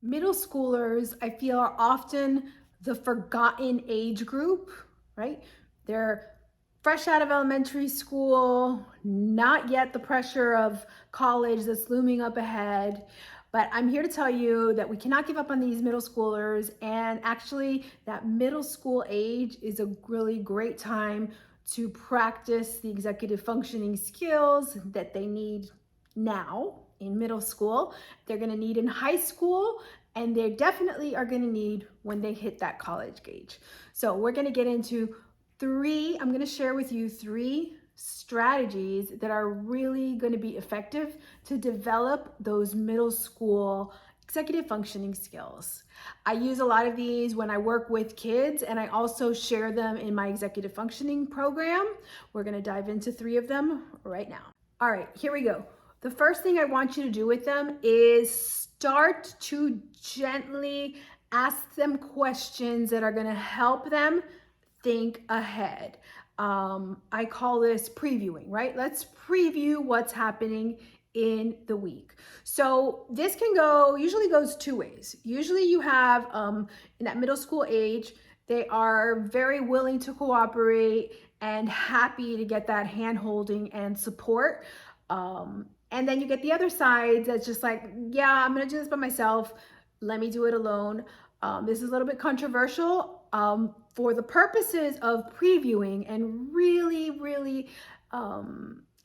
Middle schoolers, I feel, are often the forgotten age group, right? They're fresh out of elementary school, not yet the pressure of college that's looming up ahead. But I'm here to tell you that we cannot give up on these middle schoolers. And actually, that middle school age is a really great time to practice the executive functioning skills that they need now in middle school, they're going to need in high school, and they definitely are going to need when they hit that college age. So we're going to get into I'm going to share with you 3 strategies that are really going to be effective to develop those middle school executive functioning skills. I use a lot of these when I work with kids, and I also share them in my executive functioning program. We're going to dive into 3 of them right now. All right, here we go. The first thing I want you to do with them is start to gently ask them questions that are going to help them think ahead. I call this previewing, right? Let's preview what's happening in the week. So this usually goes 2 ways. Usually you have, in that middle school age, they are very willing to cooperate and happy to get that hand holding and support. And then you get the other side that's just like, yeah, I'm gonna do this by myself. Let me do it alone. This is a little bit controversial. For the purposes of previewing and really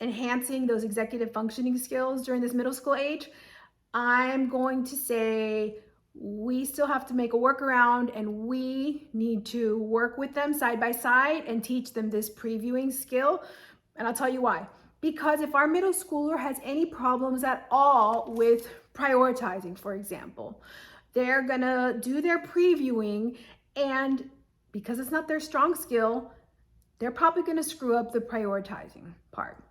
enhancing those executive functioning skills during this middle school age, I'm going to say we still have to make a workaround, and we need to work with them side by side and teach them this previewing skill. And I'll tell you why. Because if our middle schooler has any problems at all with prioritizing, for example, they're gonna do their previewing, and because it's not their strong skill, they're probably gonna screw up the prioritizing part,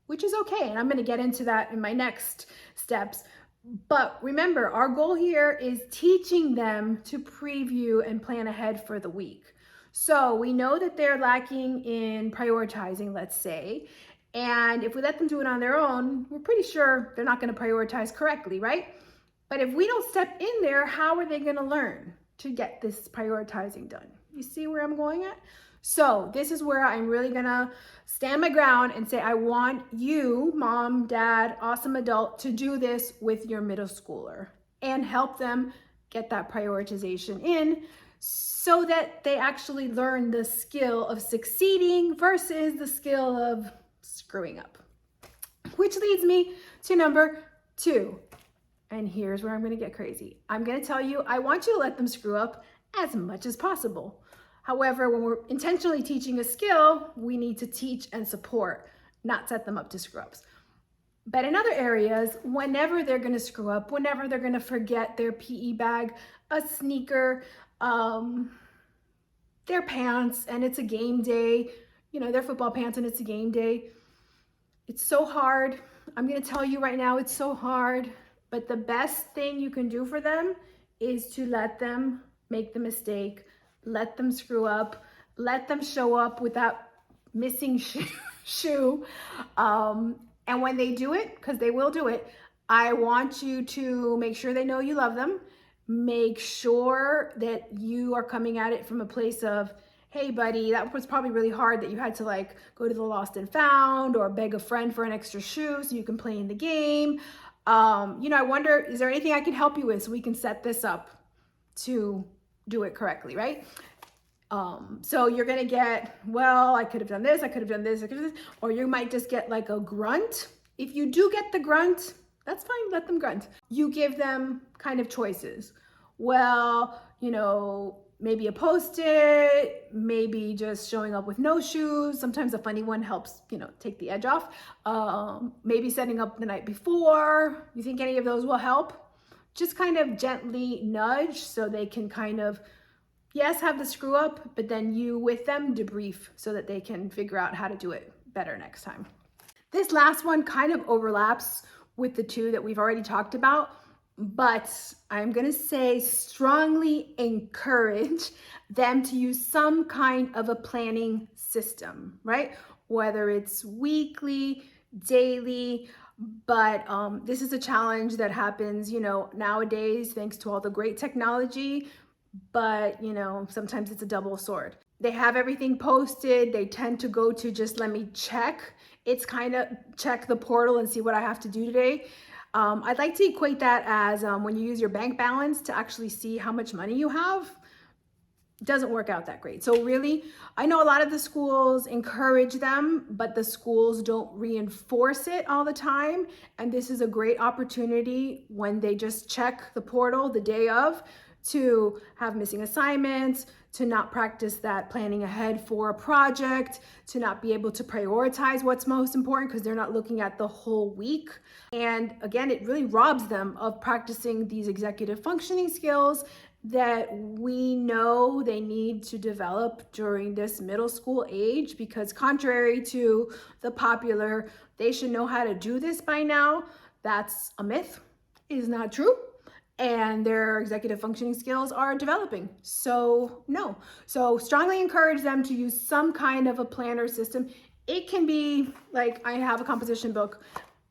which is okay. And I'm gonna get into that in my next steps. But remember, our goal here is teaching them to preview and plan ahead for the week. So we know that they're lacking in prioritizing, let's say, and if we let them do it on their own, we're pretty sure they're not going to prioritize correctly, right? But if we don't step in there, how are they going to learn to get this prioritizing done? You see where I'm going at? So this is where I'm really going to stand my ground and say, I want you, mom, dad, awesome adult, to do this with your middle schooler and help them get that prioritization in, so that they actually learn the skill of succeeding versus the skill of screwing up. Which leads me to number 2. And here's where I'm going to get crazy. I'm going to tell you, I want you to let them screw up as much as possible. However, when we're intentionally teaching a skill, we need to teach and support, not set them up to screw ups. But in other areas, whenever they're going to screw up, whenever they're going to forget their PE bag, a sneaker, their pants, and it's a game day, their football pants and it's a game day, it's so hard. I'm going to tell you right now, it's so hard. But the best thing you can do for them is to let them make the mistake, let them screw up, let them show up with that missing shoe. And when they do it, because they will do it, I want you to make sure they know you love them. Make sure that you are coming at it from a place of, hey buddy, that was probably really hard that you had to go to the lost and found or beg a friend for an extra shoe so you can play in the game. I wonder, is there anything I can help you with so we can set this up to do it correctly, right? So you're gonna get, well, I could have done this, I could have done this, I could have done this, or you might just get like a grunt. If you do get the grunt, that's fine, let them grunt. You give them kind of choices. Well, maybe a Post-it, maybe just showing up with no shoes. Sometimes a funny one helps, take the edge off. Maybe setting up the night before. You think any of those will help? Just kind of gently nudge so they can kind of, yes, have the screw up, but then you with them debrief so that they can figure out how to do it better next time. This last one kind of overlaps with the 2 that we've already talked about, but I'm going to say strongly encourage them to use some kind of a planning system, right? Whether it's weekly, daily, But this is a challenge that happens, nowadays, thanks to all the great technology. But, sometimes it's a double sword. They have everything posted. They tend to go to just let me check. It's kind of check the portal and see what I have to do today. I'd like to equate that as when you use your bank balance to actually see how much money you have. Doesn't work out that great. So really, I know a lot of the schools encourage them, but the schools don't reinforce it all the time. And this is a great opportunity when they just check the portal the day of to have missing assignments, to not practice that planning ahead for a project, to not be able to prioritize what's most important because they're not looking at the whole week. And again, it really robs them of practicing these executive functioning skills that we know they need to develop during this middle school age, because contrary to the popular, they should know how to do this by now, that's a myth. It is not true. And their executive functioning skills are developing. So no. So strongly encourage them to use some kind of a planner system. It can be like, I have a composition book,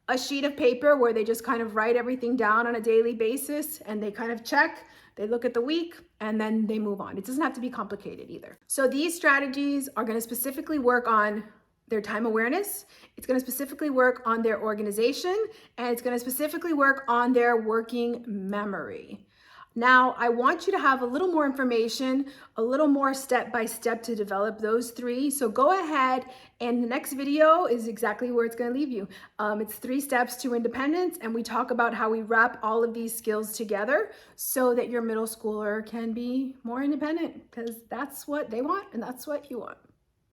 a sheet of paper where they just kind of write everything down on a daily basis and they kind of check. They look at the week and then they move on. It doesn't have to be complicated either. So these strategies are going to specifically work on their time awareness. It's going to specifically work on their organization, and it's going to specifically work on their working memory. Now, I want you to have a little more information, a little more step-by-step to develop those three. So go ahead, and the next video is exactly where it's going to leave you. It's 3 steps to independence, and we talk about how we wrap all of these skills together so that your middle schooler can be more independent, because that's what they want and that's what you want.